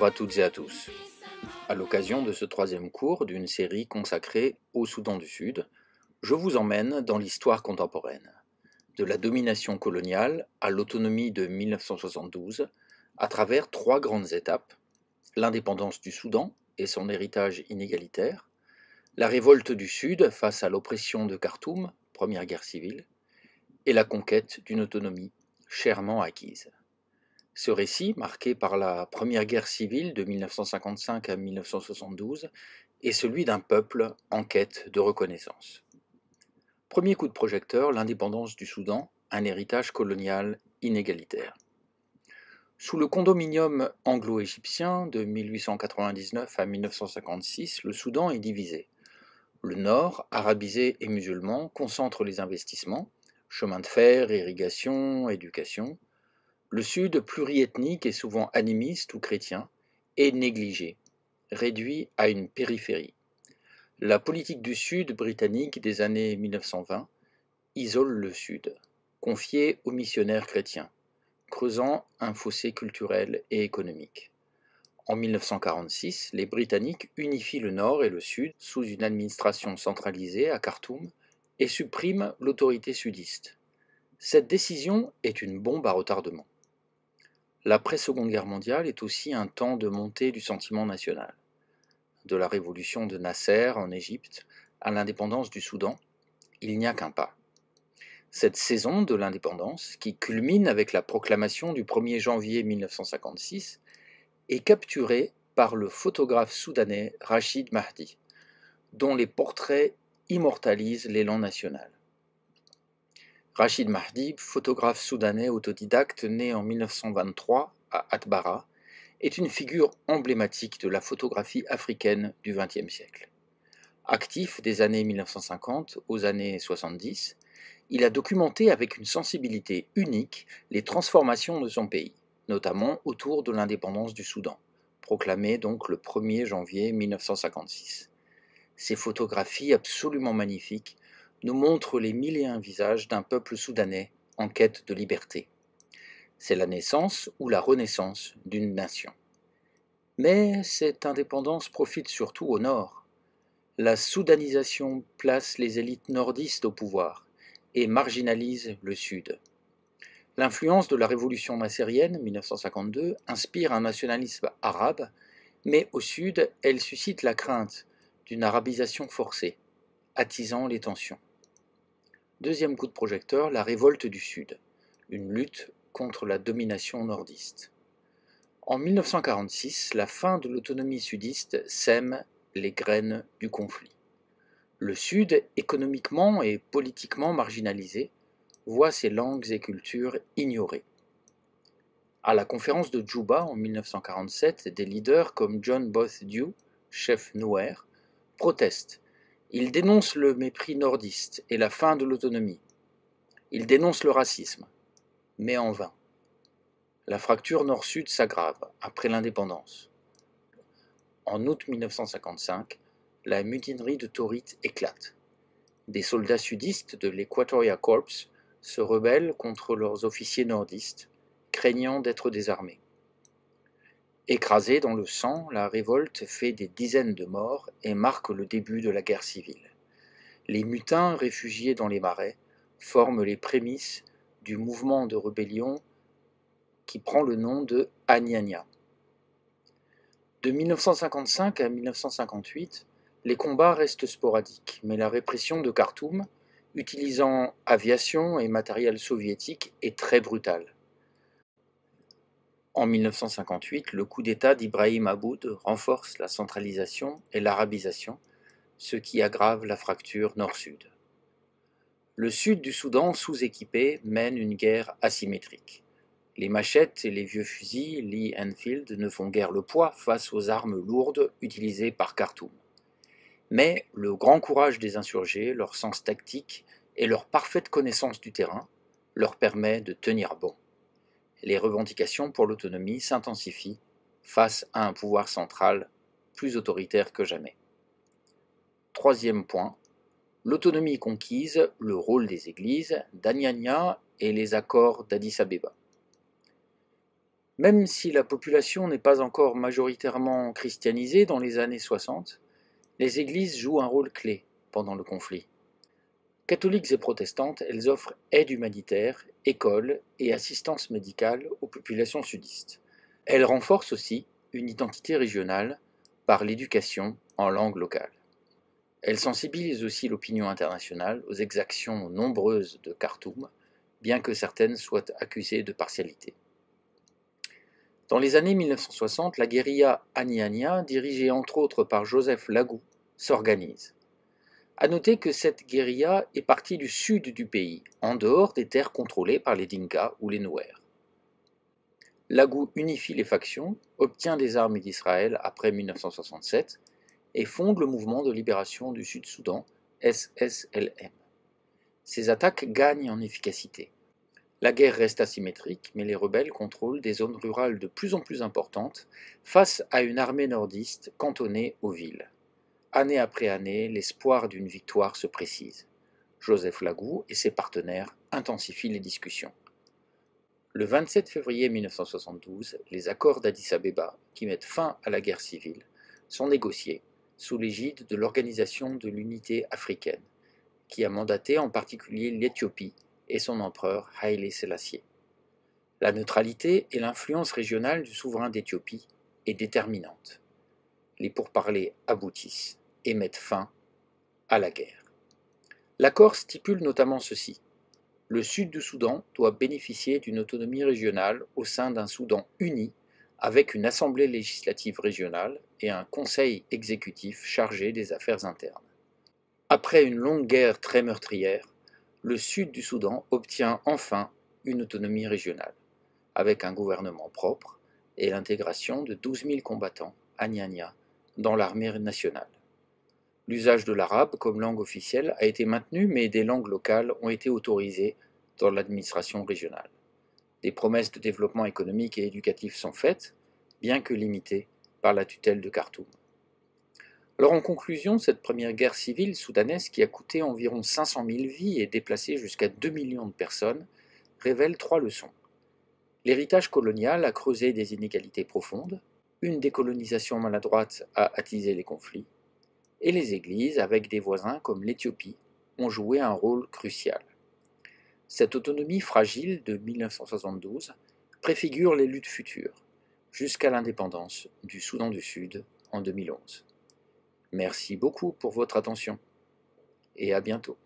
Bonjour à toutes et à tous. À l'occasion de ce troisième cours d'une série consacrée au Soudan du Sud, je vous emmène dans l'histoire contemporaine, de la domination coloniale à l'autonomie de 1972, à travers trois grandes étapes: l'indépendance du Soudan et son héritage inégalitaire, la révolte du Sud face à l'oppression de Khartoum, première guerre civile, et la conquête d'une autonomie chèrement acquise. Ce récit, marqué par la première guerre civile de 1955 à 1972, est celui d'un peuple en quête de reconnaissance. Premier coup de projecteur, l'indépendance du Soudan, un héritage colonial inégalitaire. Sous le condominium anglo-égyptien de 1899 à 1956, le Soudan est divisé. Le nord, arabisé et musulman, concentre les investissements, chemins de fer, irrigation, éducation. Le sud, pluriethnique et souvent animiste ou chrétien, est négligé, réduit à une périphérie. La politique du sud britannique des années 1920 isole le sud, confié aux missionnaires chrétiens, creusant un fossé culturel et économique. En 1946, les Britanniques unifient le nord et le sud sous une administration centralisée à Khartoum et suppriment l'autorité sudiste. Cette décision est une bombe à retardement. L'après-Seconde Guerre mondiale est aussi un temps de montée du sentiment national. De la révolution de Nasser en Égypte à l'indépendance du Soudan, il n'y a qu'un pas. Cette saison de l'indépendance, qui culmine avec la proclamation du 1er janvier 1956, est capturée par le photographe soudanais Rachid Mahdi, dont les portraits immortalisent l'élan national. Rachid Mahdi, photographe soudanais autodidacte né en 1923 à Atbara, est une figure emblématique de la photographie africaine du XXe siècle. Actif des années 1950 aux années 70, il a documenté avec une sensibilité unique les transformations de son pays, notamment autour de l'indépendance du Soudan, proclamée donc le 1er janvier 1956. Ces photographies absolument magnifiques nous montrent les 1001 visages d'un peuple soudanais en quête de liberté. C'est la naissance ou la renaissance d'une nation. Mais cette indépendance profite surtout au nord. La soudanisation place les élites nordistes au pouvoir et marginalise le sud. L'influence de la révolution nassérienne 1952 inspire un nationalisme arabe, mais au sud, elle suscite la crainte d'une arabisation forcée, attisant les tensions. Deuxième coup de projecteur, la révolte du Sud, une lutte contre la domination nordiste. En 1946, la fin de l'autonomie sudiste sème les graines du conflit. Le Sud, économiquement et politiquement marginalisé, voit ses langues et cultures ignorées. À la conférence de Djouba en 1947, des leaders comme John Both Dew, chef Nouer, protestent. Ils dénoncent le mépris nordiste et la fin de l'autonomie. Ils dénoncent le racisme, mais en vain. La fracture nord-sud s'aggrave après l'indépendance. En août 1955, la mutinerie de Taurit éclate. Des soldats sudistes de l'Equatoria Corps se rebellent contre leurs officiers nordistes, craignant d'être désarmés. Écrasée dans le sang, la révolte fait des dizaines de morts et marque le début de la guerre civile. Les mutins réfugiés dans les marais forment les prémices du mouvement de rébellion qui prend le nom de Anyanya. De 1955 à 1958, les combats restent sporadiques, mais la répression de Khartoum, utilisant aviation et matériel soviétique, est très brutale. En 1958, le coup d'État d'Ibrahim Aboud renforce la centralisation et l'arabisation, ce qui aggrave la fracture nord-sud. Le sud du Soudan, sous-équipé, mène une guerre asymétrique. Les machettes et les vieux fusils Lee Enfield ne font guère le poids face aux armes lourdes utilisées par Khartoum. Mais le grand courage des insurgés, leur sens tactique et leur parfaite connaissance du terrain leur permet de tenir bon. Les revendications pour l'autonomie s'intensifient face à un pouvoir central plus autoritaire que jamais. Troisième point, l'autonomie conquise, le rôle des églises, d'Anyanya et les accords d'Addis Abeba. Même si la population n'est pas encore majoritairement christianisée dans les années 60, les églises jouent un rôle clé pendant le conflit. Catholiques et protestantes, elles offrent aide humanitaire, écoles et assistance médicale aux populations sudistes. Elles renforcent aussi une identité régionale par l'éducation en langue locale. Elles sensibilisent aussi l'opinion internationale aux exactions nombreuses de Khartoum, bien que certaines soient accusées de partialité. Dans les années 1960, la guérilla Anyanya, dirigée entre autres par Joseph Lagou, s'organise. À noter que cette guérilla est partie du sud du pays, en dehors des terres contrôlées par les Dinkas ou les Nouers. Lagou unifie les factions, obtient des armes d'Israël après 1967 et fonde le mouvement de libération du Sud-Soudan, SSLM. Ces attaques gagnent en efficacité. La guerre reste asymétrique, mais les rebelles contrôlent des zones rurales de plus en plus importantes face à une armée nordiste cantonnée aux villes. Année après année, l'espoir d'une victoire se précise. Joseph Lagou et ses partenaires intensifient les discussions. Le 27 février 1972, les accords d'Addis-Abeba, qui mettent fin à la guerre civile, sont négociés sous l'égide de l'Organisation de l'Unité africaine, qui a mandaté en particulier l'Éthiopie et son empereur Haïlé Sélassié. La neutralité et l'influence régionale du souverain d'Éthiopie est déterminante. Les pourparlers aboutissent et mettent fin à la guerre. L'accord stipule notamment ceci. Le sud du Soudan doit bénéficier d'une autonomie régionale au sein d'un Soudan uni avec une assemblée législative régionale et un conseil exécutif chargé des affaires internes. Après une longue guerre très meurtrière, le sud du Soudan obtient enfin une autonomie régionale, avec un gouvernement propre et l'intégration de 12 000 combattants Anyanya dans l'armée nationale. L'usage de l'arabe comme langue officielle a été maintenu, mais des langues locales ont été autorisées dans l'administration régionale. Des promesses de développement économique et éducatif sont faites, bien que limitées par la tutelle de Khartoum. Alors en conclusion, cette première guerre civile soudanaise qui a coûté environ 500 000 vies et déplacé jusqu'à 2 millions de personnes révèle 3 leçons. L'héritage colonial a creusé des inégalités profondes, une décolonisation maladroite a attisé les conflits, et les églises, avec des voisins comme l'Éthiopie, ont joué un rôle crucial. Cette autonomie fragile de 1972 préfigure les luttes futures, jusqu'à l'indépendance du Soudan du Sud en 2011. Merci beaucoup pour votre attention et à bientôt.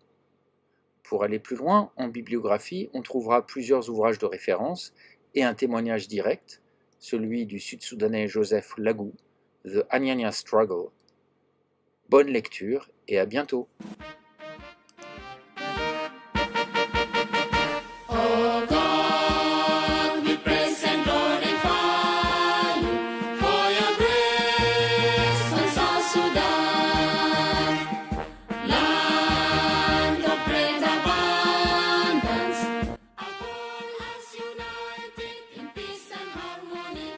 Pour aller plus loin, en bibliographie, on trouvera plusieurs ouvrages de référence et un témoignage direct, celui du Sud-Soudanais Joseph Lagou, The Anyanya Struggle. Bonne lecture et à bientôt. Oh God, we praise and glorify you for your grace on South Sudan.